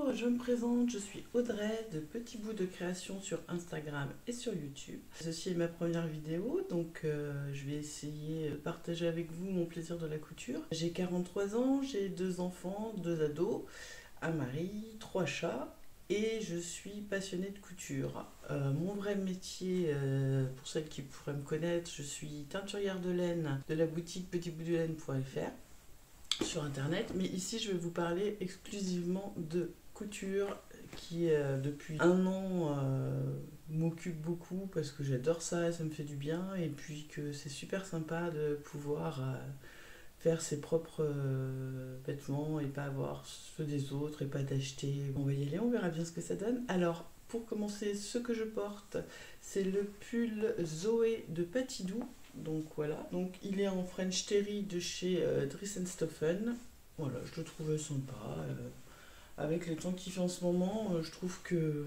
Bonjour, je me présente, je suis Audrey de Petit Bout de Création sur Instagram et sur YouTube. Ceci est ma première vidéo, donc je vais essayer de partager avec vous mon plaisir de la couture. J'ai 43 ans, j'ai 2 enfants, 2 ados, un mari, 3 chats et je suis passionnée de couture. Mon vrai métier, pour celles qui pourraient me connaître, je suis teinturière de laine de la boutique petitboutdelaine.fr sur internet, mais ici je vais vous parler exclusivement de couture qui depuis un an m'occupe beaucoup parce que j'adore ça et ça me fait du bien, et puis que c'est super sympa de pouvoir faire ses propres vêtements et pas avoir ceux des autres et pas d'acheter. On va y aller, on verra bien ce que ça donne. Alors pour commencer, ce que je porte, c'est le pull Zoé de Patidou. Donc voilà, donc il est en French Terry de chez Dries & Stoffen. Voilà, je le trouvais sympa. Avec les temps qu'il fait en ce moment, je trouve que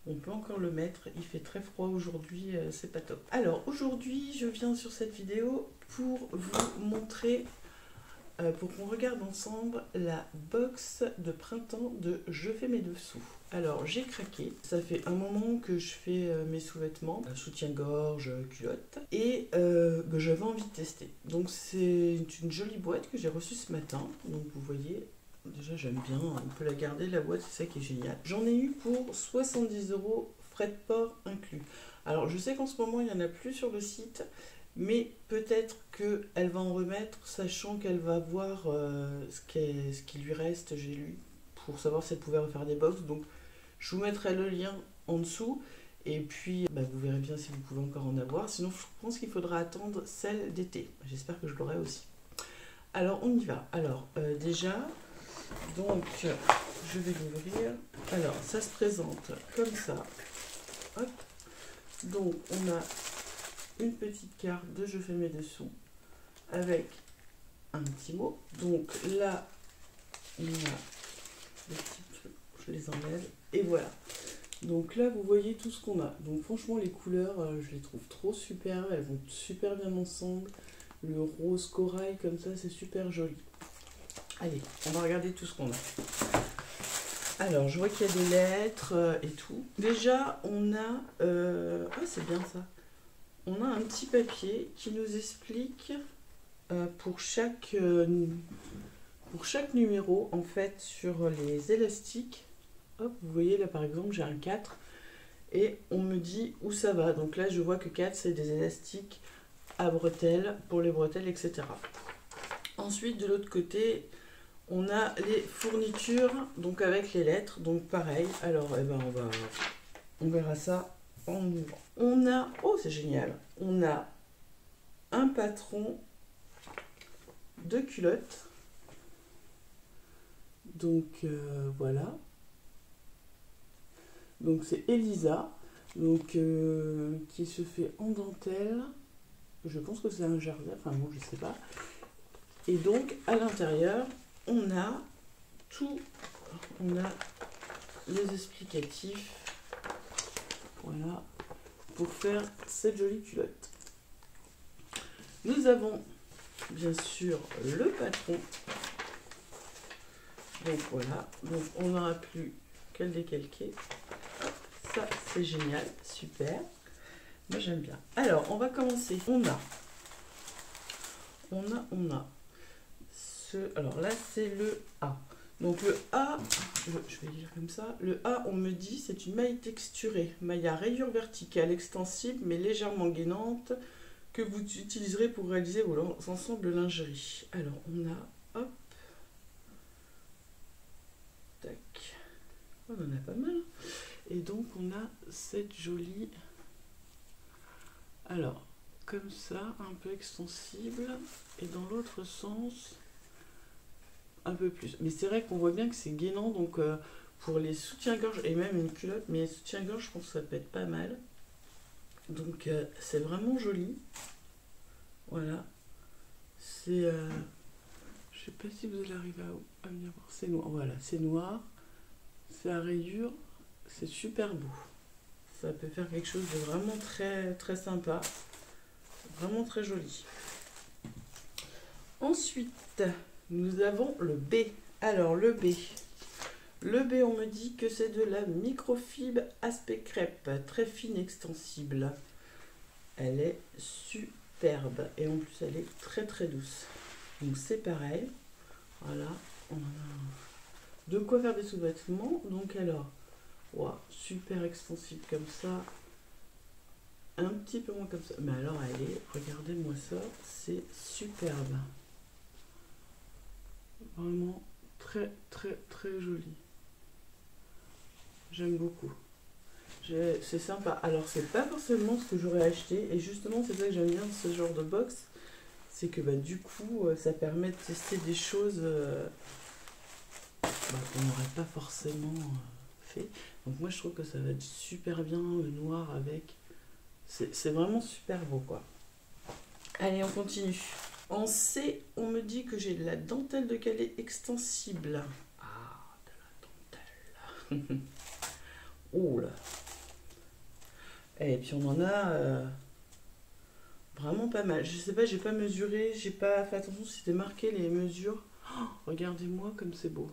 on peut encore le mettre. Il fait très froid aujourd'hui, c'est pas top. Alors aujourd'hui, je viens sur cette vidéo pour vous montrer, pour qu'on regarde ensemble la box de printemps de Je fais mes dessous. Alors j'ai craqué, ça fait un moment que je fais mes sous-vêtements, soutien-gorge, culotte, et j'avais envie de tester. Donc c'est une jolie boîte que j'ai reçue ce matin, donc vous voyez, déjà j'aime bien, on peut la garder la boîte, c'est ça qui est génial. J'en ai eu pour 70 €, frais de port inclus. Alors je sais qu'en ce moment il n'y en a plus sur le site, mais peut-être qu'elle va en remettre, sachant qu'elle va voir ce qui lui reste, j'ai lu, pour savoir si elle pouvait refaire des box. Donc je vous mettrai le lien en dessous, et puis vous verrez bien si vous pouvez encore en avoir. Sinon je pense qu'il faudra attendre celle d'été. J'espère que je l'aurai aussi. Alors on y va. Alors déjà, donc je vais l'ouvrir. Alors ça se présente comme ça. Hop. Donc on a une petite carte de Je fais mes dessous avec un petit mot. Donc là on a les petits trucs, je les enlève et voilà. Donc là vous voyez tout ce qu'on a. Donc franchement les couleurs je les trouve trop super, elles vont super bien ensemble. Le rose corail comme ça, c'est super joli. Allez, on va regarder tout ce qu'on a. Alors je vois qu'il y a des lettres et tout. Déjà on a ah c'est bien ça. On a un petit papier qui nous explique pour chaque numéro, en fait, sur les élastiques. Hop, vous voyez là par exemple j'ai un 4 et on me dit où ça va. Donc là je vois que 4 c'est des élastiques à bretelles, pour les bretelles, etc. Ensuite de l'autre côté on a les fournitures, donc avec les lettres, donc pareil. Alors on verra ça en ouvrant. On a, oh c'est génial, on a un patron de culotte. Donc voilà. Donc c'est Elisa, donc qui se fait en dentelle. Je pense que c'est un jardin, enfin bon je sais pas. Et donc à l'intérieur on a tout, on a les explicatifs. Voilà, pour faire cette jolie culotte. Nous avons bien sûr le patron. Donc voilà, donc on n'aura plus qu'à le décalquer. Ça c'est génial, super. Moi j'aime bien. Alors on va commencer. On a ce. Alors là c'est le A. Donc le A, je vais lire comme ça. Le A, on me dit, c'est une maille texturée, maille à rayures verticales, extensible mais légèrement gainante, que vous utiliserez pour réaliser vos ensembles lingerie. Alors on a, hop, tac, on en a pas mal. Et donc on a cette jolie, alors comme ça, un peu extensible, et dans l'autre sens un peu plus. Mais c'est vrai qu'on voit bien que c'est gainant, donc pour les soutiens-gorge et même une culotte, mais les soutiens-gorge, je pense que ça peut être pas mal. Donc c'est vraiment joli. Voilà. C'est je sais pas si vous allez arriver à bien voir. C'est noir. Voilà, c'est noir. C'est à rayures. C'est super beau. Ça peut faire quelque chose de vraiment très très sympa. Vraiment très joli. Ensuite, nous avons le B. Alors le B, Le B, on me dit que c'est de la microfibre aspect crêpe, très fine, extensible. Elle est superbe et en plus elle est très très douce. Donc c'est pareil. Voilà, on a de quoi faire des sous-vêtements. Donc alors, wow, super extensible comme ça. Un petit peu moins comme ça. Mais alors elle est, regardez-moi ça, c'est superbe. Vraiment très très très joli. J'aime beaucoup. C'est sympa. Alors c'est pas forcément ce que j'aurais acheté. Et justement c'est ça que j'aime bien de ce genre de box. C'est que bah, du coup ça permet de tester des choses qu'on n'aurait pas forcément fait. Donc moi je trouve que ça va être super bien le noir avec. C'est vraiment super beau quoi. Allez, on continue. En C, on me dit que j'ai de la dentelle de Calais extensible. Ah, de la dentelle. Oh là. Et puis on en a vraiment pas mal. Je sais pas, j'ai pas mesuré, j'ai pas fait attention si c'était marqué les mesures. Oh, regardez-moi comme c'est beau.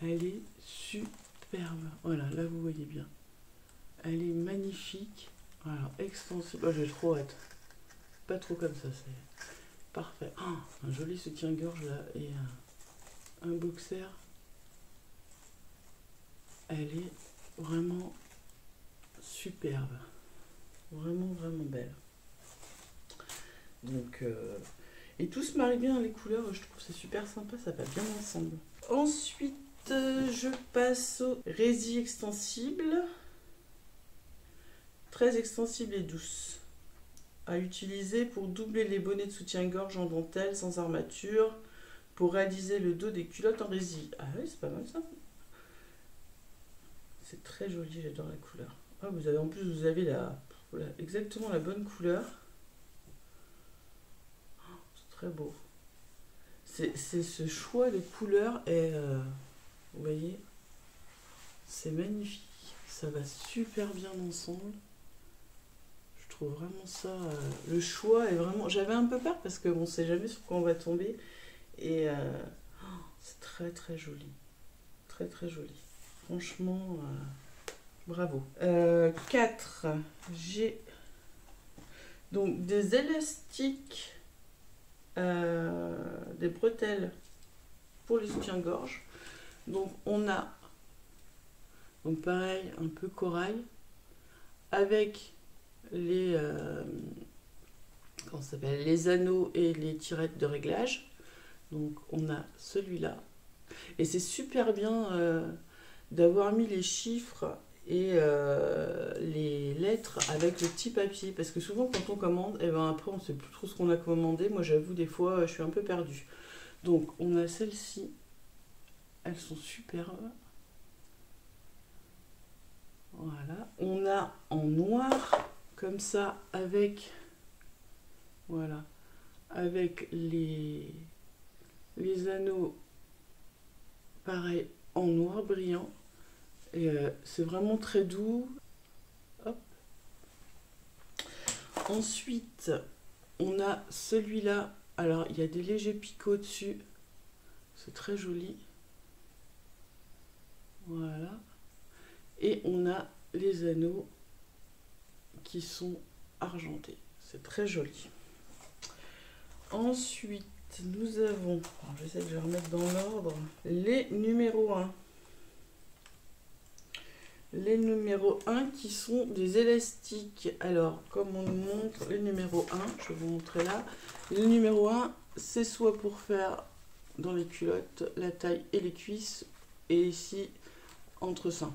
Elle est superbe. Voilà, là vous voyez bien. Elle est magnifique. Voilà, extensible. Oh, j'ai trop hâte. Pas trop comme ça, c'est parfait. Oh, un joli soutien-gorge là et un boxer. Elle est vraiment superbe. Vraiment, vraiment belle. Donc, et tout se marie bien, les couleurs, je trouve c'est super sympa, ça va bien ensemble. Ensuite, je passe au Rési extensible. Très extensible et douce. À utiliser pour doubler les bonnets de soutien-gorge en dentelle sans armature, pour réaliser le dos des culottes en rési. Ah oui, c'est pas mal ça. C'est très joli, j'adore la couleur. Ah, vous avez en plus, vous avez exactement la bonne couleur. C'est très beau. C'est ce choix de couleurs et vous voyez, c'est magnifique. Ça va super bien ensemble. Je trouve vraiment ça. Le choix est vraiment. J'avais un peu peur parce qu'on ne sait jamais sur quoi on va tomber. Et c'est très très joli. Très très joli. Franchement, bravo. 4. J'ai donc des élastiques, des bretelles pour les soutiens-gorge. Donc on a, donc pareil, un peu corail, avec les, comment ça s'appelle, les anneaux et les tirettes de réglage. Donc on a celui-là. Et c'est super bien d'avoir mis les chiffres et les lettres avec le petit papier. Parce que souvent quand on commande, et ben après on ne sait plus trop ce qu'on a commandé. Moi j'avoue des fois je suis un peu perdue. Donc on a celle-ci. Elles sont superbes. Voilà. On a en noir, comme ça, avec, voilà, avec les anneaux, pareil, en noir brillant. Et c'est vraiment très doux. Hop. Ensuite, on a celui-là. Alors, il y a des légers picots dessus. C'est très joli. Voilà. Et on a les anneaux qui sont argentés. C'est très joli. Ensuite, nous avons, j'essaie de les remettre dans l'ordre, les numéros 1. Les numéros 1 qui sont des élastiques. Alors, comme on nous montre les numéros 1, je vais vous montrer là. Les numéros 1, c'est soit pour faire dans les culottes la taille et les cuisses, et ici entre seins.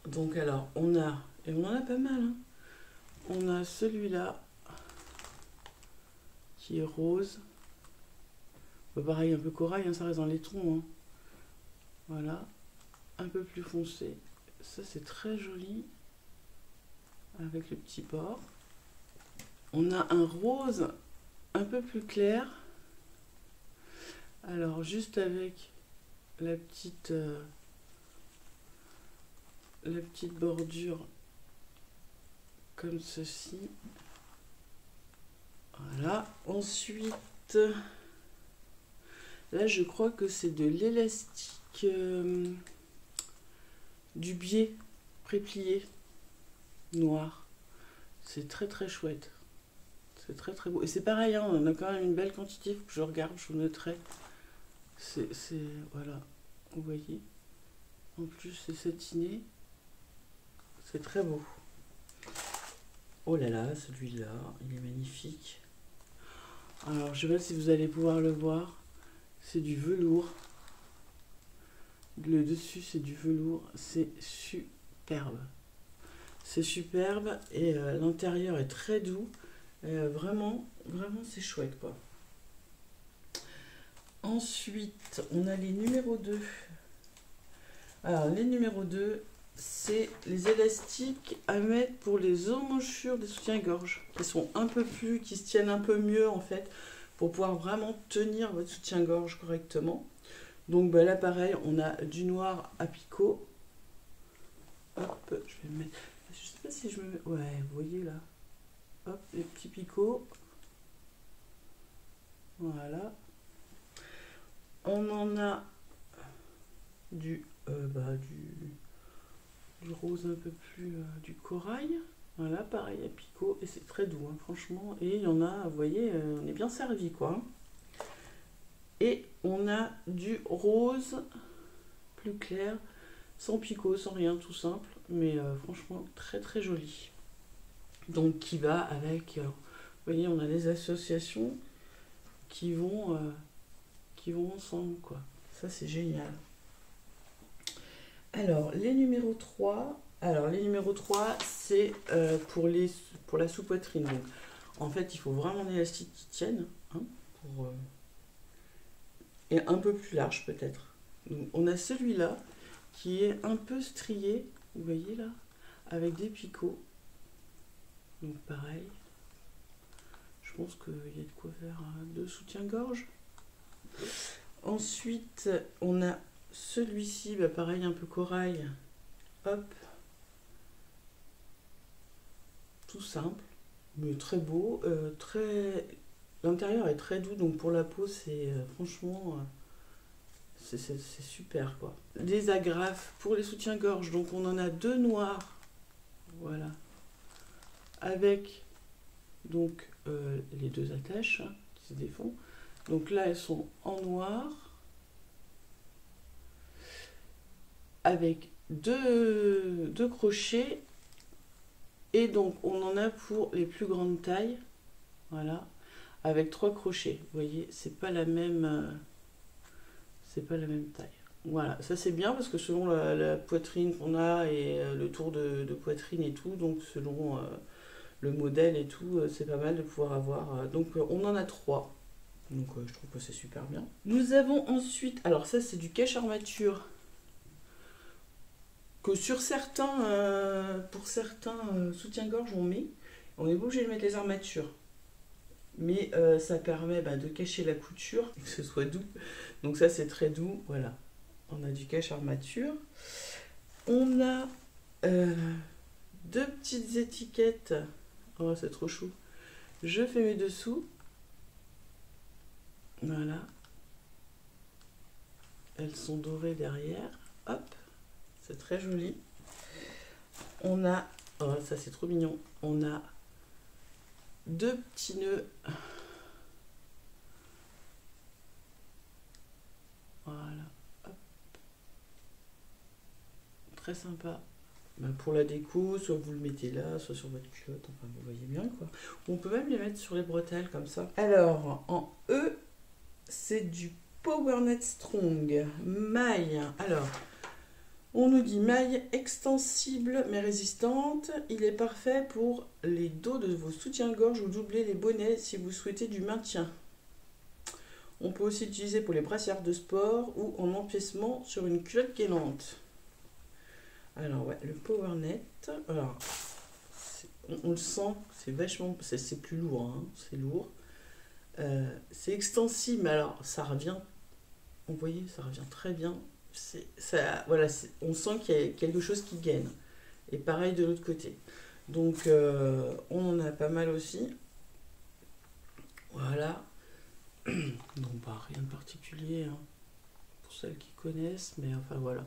Donc alors, on a, et on en a pas mal, hein. On a celui-là qui est rose. Bah, pareil, un peu corail, hein, ça reste dans les tons. Hein. Voilà, un peu plus foncé. Ça, c'est très joli avec le petit bord. On a un rose un peu plus clair. Alors, juste avec la petite bordure comme ceci. Voilà. Ensuite, Là, je crois que c'est de l'élastique du biais préplié noir. C'est très très chouette. C'est très très beau. Et c'est pareil, hein, on en a quand même une belle quantité. Faut que je regarde, je vous noterai. C'est voilà, vous voyez. En plus, c'est satiné. C'est très beau. Oh là là, celui-là, il est magnifique. Alors, je ne sais pas si vous allez pouvoir le voir. C'est du velours. Le dessus, c'est du velours. C'est superbe. C'est superbe et l'intérieur est très doux. Vraiment, vraiment, c'est chouette, quoi. Ensuite, on a les numéros 2. Alors, les numéros 2, c'est les élastiques à mettre pour les emmanchures des soutiens-gorge, qui sont un peu plus, qui se tiennent un peu mieux, en fait, pour pouvoir vraiment tenir votre soutien-gorge correctement. Donc bah, là, pareil, on a du noir à picot. Hop, je vais me mettre... Je sais pas si je me mets... Ouais, vous voyez là. Hop, les petits picots. Voilà. On en a du rose un peu plus... du corail. Voilà, pareil à picot. Et c'est très doux, hein, franchement. Et il y en a, vous voyez, on est bien servi, quoi. Et on a du rose plus clair, sans picot, sans rien, tout simple. Mais franchement, très très joli. Donc qui va avec... vous voyez, on a des associations qui vont ensemble, quoi. Ça, c'est génial. Alors, les numéros 3... Alors, les numéros 3, c'est pour la sous-poitrine. Donc, en fait, il faut vraiment un élastique qui tienne, hein, et un peu plus large, peut-être. Donc, on a celui-là qui est un peu strié, vous voyez là, avec des picots. Donc, pareil. Je pense qu'il y a de quoi faire deux soutiens-gorge. Ensuite, on a celui-ci, bah pareil, un peu corail. Hop. Tout simple, mais très beau. L'intérieur est très doux, donc pour la peau, c'est franchement, c'est super, quoi. Des agrafes pour les soutiens-gorge, donc on en a deux noirs. Voilà. Avec, donc, les deux attaches hein, qui se défont. Donc là, elles sont en noir. Avec deux crochets. Et donc, on en a pour les plus grandes tailles. Voilà. Avec 3 crochets. Vous voyez, c'est pas la même taille. Voilà. Ça, c'est bien parce que selon la poitrine qu'on a et le tour de poitrine et tout, donc selon le modèle et tout, c'est pas mal de pouvoir avoir. Donc, on en a 3. Donc, je trouve que c'est super bien. Nous avons ensuite... Alors, ça, c'est du cache armature. Que sur certains, pour certains soutiens-gorge, on met. On n'est pas obligé de mettre les armatures. Mais ça permet de cacher la couture et que ce soit doux. Donc ça, c'est très doux. Voilà. On a du cache armature. On a deux petites étiquettes. Oh, c'est trop chou. Je fais mes dessous. Voilà. Elles sont dorées derrière. Hop. C'est très joli. On a... Oh, ça, c'est trop mignon. On a deux petits nœuds. Voilà. Hop. Très sympa. Pour la déco, soit vous le mettez là, soit sur votre culotte. Enfin, vous voyez bien, quoi. On peut même les mettre sur les bretelles, comme ça. Alors, en E, c'est du PowerNet Strong. Maille. Alors... On nous dit maille extensible mais résistante. Il est parfait pour les dos de vos soutiens-gorge ou doubler les bonnets si vous souhaitez du maintien. On peut aussi l'utiliser pour les brassières de sport ou en empiècement sur une culotte gainante. Alors ouais, le PowerNet. Alors, on le sent, c'est vachement, c'est plus lourd, hein, c'est lourd. C'est extensible, mais alors ça revient. Vous voyez, ça revient très bien. Voilà, on sent qu'il y a quelque chose qui gaine. Et pareil de l'autre côté. Donc, on en a pas mal aussi. Voilà. Donc bah rien de particulier hein, pour celles qui connaissent, mais enfin voilà.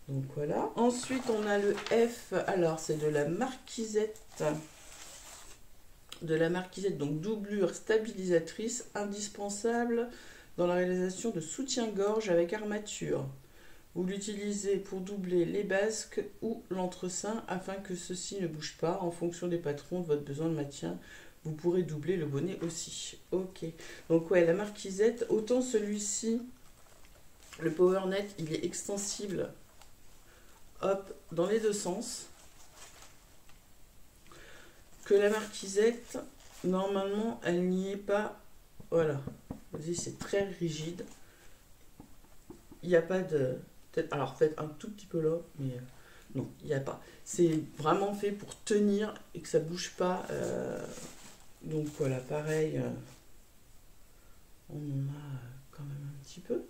Donc voilà. Ensuite on a le F, alors c'est de la marquisette. Donc doublure stabilisatrice indispensable dans la réalisation de soutien-gorge avec armature. Vous l'utilisez pour doubler les basques ou l'entresein afin que ceux-ci ne bougent pas en fonction des patrons de votre besoin de maintien. Vous pourrez doubler le bonnet aussi. Ok. Donc ouais, la marquisette, autant celui-ci, le PowerNet, il est extensible, hop, dans les deux sens. Que la marquisette, normalement, elle n'y est pas. Voilà. Vous voyez, c'est très rigide. Il n'y a pas de... Alors, peut-être un tout petit peu là, mais non, il n'y a pas. C'est vraiment fait pour tenir et que ça ne bouge pas. Donc, voilà, pareil. On en a quand même un petit peu.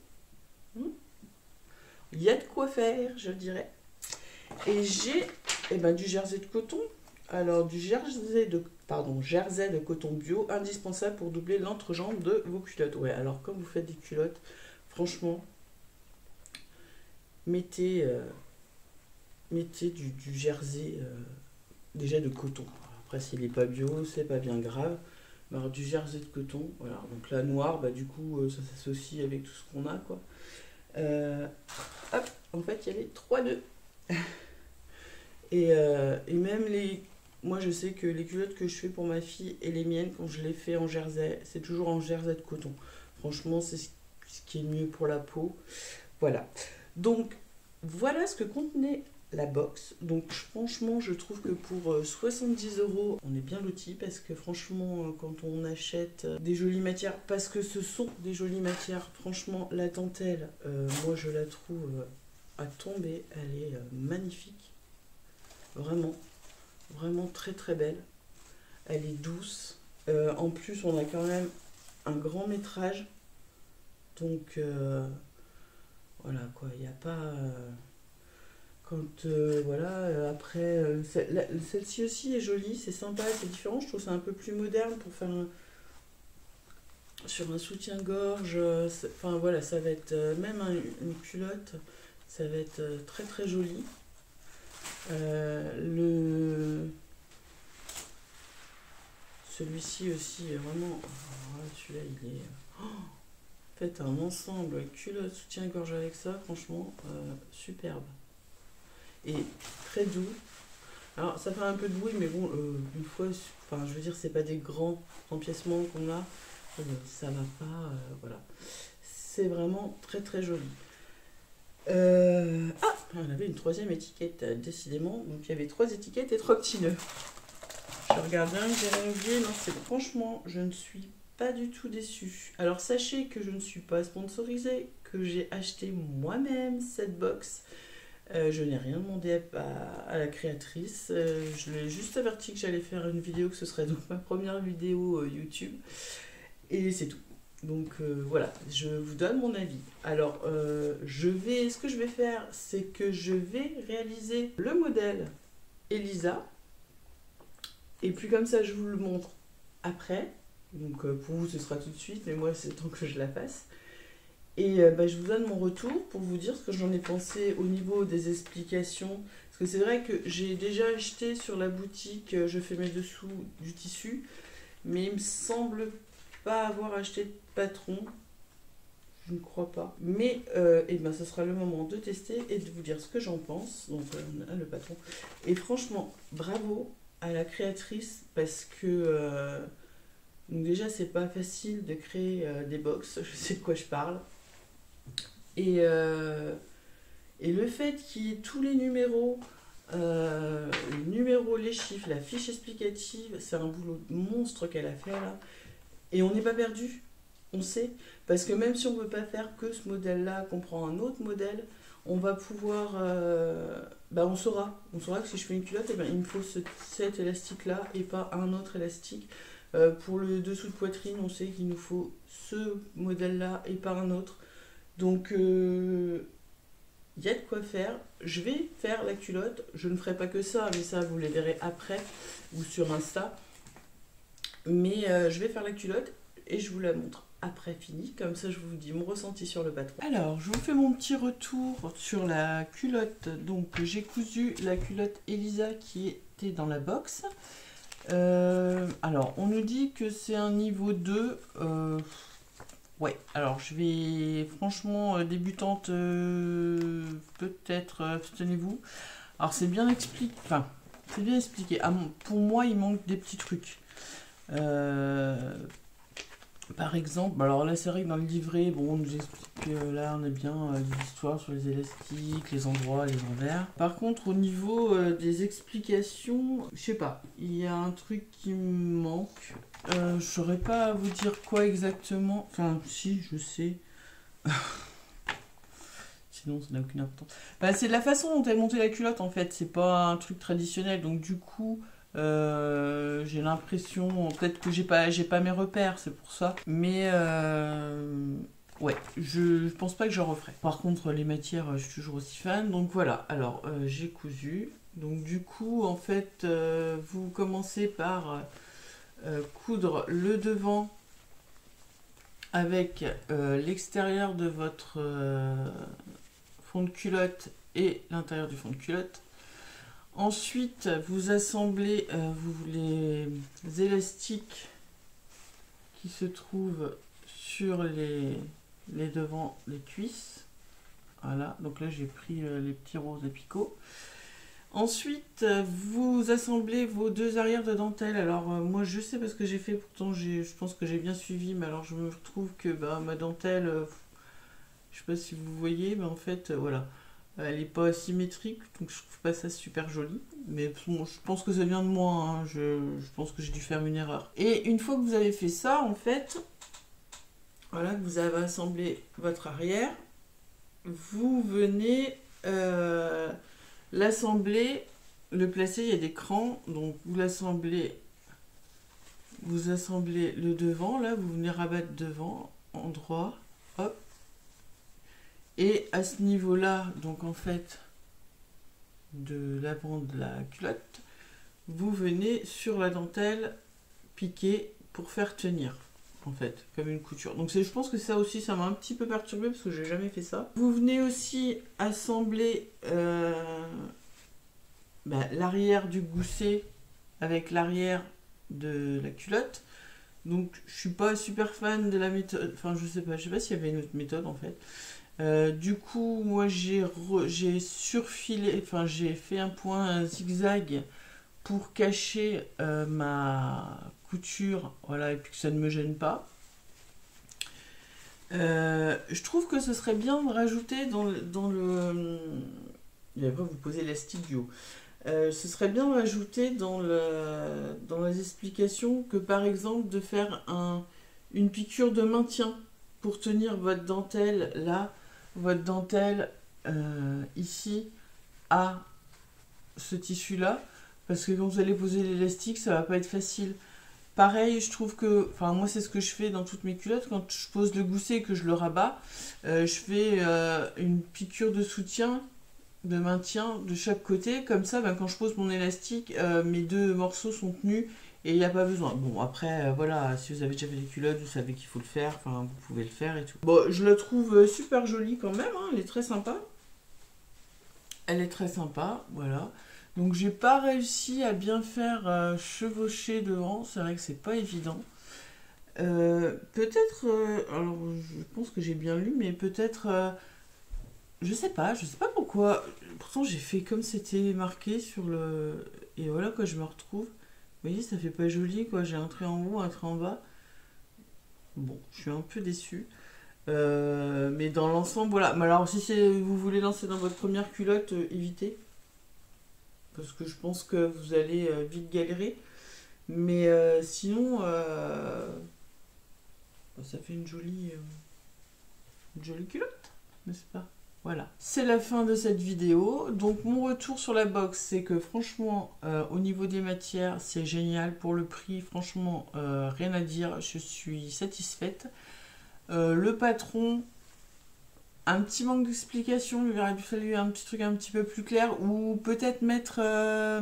Il y a de quoi faire, je dirais. Et j'ai du jersey de coton. Alors, du jersey de coton bio, indispensable pour doubler l'entrejambe de vos culottes. Ouais, alors comme vous faites des culottes, franchement, mettez du jersey déjà de coton. Après, s'il n'est pas bio, c'est pas bien grave. Alors, du jersey de coton, voilà. Donc la noire, du coup, ça s'associe avec tout ce qu'on a, quoi. Hop, en fait, il y a les 3 nœuds. Et même les... Moi, je sais que les culottes que je fais pour ma fille et les miennes, quand je les fais en jersey, c'est toujours en jersey de coton. Franchement, c'est ce qui est mieux pour la peau. Voilà. Donc, voilà ce que contenait la box. Donc, franchement, je trouve que pour 70 €, on est bien loti parce que franchement, quand on achète des jolies matières, parce que ce sont des jolies matières, franchement, la dentelle, moi, je la trouve à tomber. Elle est magnifique. Vraiment. Vraiment très très belle. Elle est douce. En plus, on a quand même un grand métrage. Donc, voilà quoi. Il n'y a pas... voilà, après... celle-ci aussi est jolie, c'est sympa, c'est différent. Je trouve ça un peu plus moderne pour faire sur un soutien-gorge. Enfin voilà, ça va être... même une culotte, ça va être très très joli. Celui-ci aussi est vraiment... celui-là, il est... faites un ensemble culotte, soutien-gorge avec ça, franchement, superbe. Et très doux. Alors, ça fait un peu de bruit, mais bon, une fois... Enfin, je veux dire, c'est pas des grands empiècements qu'on a. Ça va pas... voilà. C'est vraiment très très joli. On avait une troisième étiquette, décidément. Donc il y avait 3 étiquettes et 3 petits nœuds. Je regarde bien, j'ai rien oublié. Non, c'est franchement, je ne suis pas du tout déçue. Alors sachez que je ne suis pas sponsorisée, que j'ai acheté moi-même cette box. Je n'ai rien demandé à la créatrice. Je l'ai juste averti que j'allais faire une vidéo, que ce serait donc ma première vidéo YouTube. Et c'est tout. Donc voilà, je vous donne mon avis. Alors, ce que je vais faire, c'est que je vais réaliser le modèle Elisa. Et puis comme ça, je vous le montre après. Donc pour vous, ce sera tout de suite, mais moi, c'est le temps que je la fasse. Et je vous donne mon retour pour vous dire ce que j'en ai pensé au niveau des explications. Parce que c'est vrai que j'ai déjà acheté sur la boutique, je fais mes dessous du tissu, mais il me semble pas avoir acheté de patron, je ne crois pas, mais ce sera le moment de tester et de vous dire ce que j'en pense. Donc on a le patron, et franchement bravo à la créatrice, parce que donc déjà c'est pas facile de créer des box, je sais de quoi je parle, et le fait qu'il y ait tous les numéros, les chiffres, la fiche explicative, c'est un boulot monstre qu'elle a fait là. Et on n'est pas perdu, on sait, parce que même si on ne veut pas faire que ce modèle-là, qu'on prend un autre modèle, on va pouvoir, on saura que si je fais une culotte, il me faut cet élastique-là et pas un autre élastique. Pour le dessous de poitrine, on sait qu'il nous faut ce modèle-là et pas un autre. Donc, il y a de quoi faire. Je vais faire la culotte, je ne ferai pas que ça, mais ça, vous les verrez après ou sur Insta. Mais je vais faire la culotte et je vous la montre. après fini, comme ça je vous dis mon ressenti sur le patron. Alors je vous fais mon petit retour sur la culotte. Donc j'ai cousu la culotte Elisa qui était dans la box. Alors on nous dit que c'est un niveau 2. Ouais, alors je vais franchement débutante peut-être, tenez-vous. Alors c'est bien expliqué, enfin c'est bien expliqué. Pour moi il manque des petits trucs. Par exemple, alors là c'est vrai que dans le livret, bon, on nous explique que là on a bien des histoires sur les élastiques, les endroits, les envers. Par contre au niveau des explications, je sais pas, il y a un truc qui me manque. Je saurais pas vous dire quoi exactement. Enfin si, je sais. Sinon ça n'a aucune importance. Bah, c'est de la façon dont elle montait la culotte en fait, c'est pas un truc traditionnel, donc du coup... j'ai l'impression, peut-être que j'ai pas mes repères, c'est pour ça. Mais ouais, je pense pas que je referai. Par contre, les matières, je suis toujours aussi fan. Donc voilà, alors j'ai cousu. Donc du coup, en fait, vous commencez par coudre le devant avec l'extérieur de votre fond de culotte et l'intérieur du fond de culotte. Ensuite, vous assemblez les élastiques qui se trouvent sur les devants des cuisses. Voilà, donc là j'ai pris les petits roses et picots. Ensuite, vous assemblez vos deux arrières de dentelle. Alors moi je sais parce que j'ai fait, pourtant je pense que j'ai bien suivi, mais alors je me retrouve que ma dentelle, je sais pas si vous voyez, mais en fait voilà. Elle n'est pas symétrique, donc je trouve pas ça super joli. Mais bon, je pense que ça vient de moi, hein. Je pense que j'ai dû faire une erreur. Et une fois que vous avez fait ça, en fait, voilà, que vous avez assemblé votre arrière, vous venez l'assembler, le placer, il y a des crans, donc vous assemblez le devant, là, vous venez rabattre devant, endroit, hop. Et à ce niveau-là, donc en fait, de l'avant de la culotte, vous venez sur la dentelle piquer pour faire tenir, en fait, comme une couture. Donc je pense que ça aussi, ça m'a un petit peu perturbé parce que j'ai jamais fait ça. Vous venez aussi assembler l'arrière du gousset avec l'arrière de la culotte. Donc je suis pas super fan de la méthode, enfin je sais pas s'il y avait une autre méthode en fait. Du coup, moi j'ai surfilé, enfin j'ai fait un point, un zigzag pour cacher ma couture, voilà, et puis que ça ne me gêne pas. Je trouve que ce serait bien de rajouter dans le et après vous posez l'élastique du haut. Ce serait bien de rajouter dans les explications que par exemple de faire une piqûre de maintien pour tenir votre dentelle là, votre dentelle ici à ce tissu là, parce que quand vous allez poser l'élastique ça va pas être facile. Pareil, je trouve que, enfin moi c'est ce que je fais dans toutes mes culottes, quand je pose le gousset et que je le rabats, je fais une piqûre de soutien, de maintien de chaque côté, comme ça quand je pose mon élastique, mes deux morceaux sont tenus et il n'y a pas besoin. Bon après voilà, si vous avez déjà fait des culottes, vous savez qu'il faut le faire, enfin vous pouvez le faire et tout. Bon, je la trouve super jolie quand même, hein, elle est très sympa. Elle est très sympa, voilà. Donc j'ai pas réussi à bien faire chevaucher devant, c'est vrai que c'est pas évident. Peut-être, alors je pense que j'ai bien lu, mais peut-être, je sais pas pourquoi. Pourtant j'ai fait comme c'était marqué sur le... Et voilà quoi, je me retrouve. Vous voyez, ça fait pas joli quoi, j'ai un trait en haut, un trait en bas. Bon, je suis un peu déçue. Mais dans l'ensemble, voilà. Mais alors si vous voulez lancer dans votre première culotte, évitez. Parce que je pense que vous allez vite galérer. Mais sinon, ça fait une jolie culotte, n'est-ce pas? Voilà. C'est la fin de cette vidéo. Donc mon retour sur la box, c'est que franchement, au niveau des matières, c'est génial. Pour le prix, franchement, rien à dire. Je suis satisfaite. Le patron... Un petit manque d'explication, il aurait fallu un petit truc un petit peu plus clair, ou peut-être faire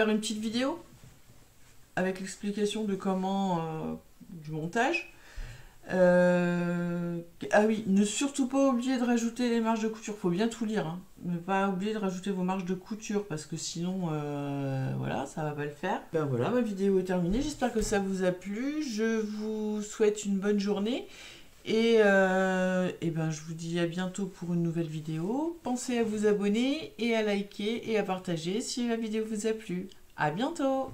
une petite vidéo avec l'explication de comment du montage. Ah oui, ne surtout pas oublier de rajouter les marges de couture, faut bien tout lire, hein. Ne pas oublier de rajouter vos marges de couture parce que sinon, voilà, ça va pas le faire. Ben voilà, ma vidéo est terminée, j'espère que ça vous a plu, je vous souhaite une bonne journée et ben je vous dis à bientôt pour une nouvelle vidéo. Pensez à vous abonner et à liker et à partager si la vidéo vous a plu. À bientôt!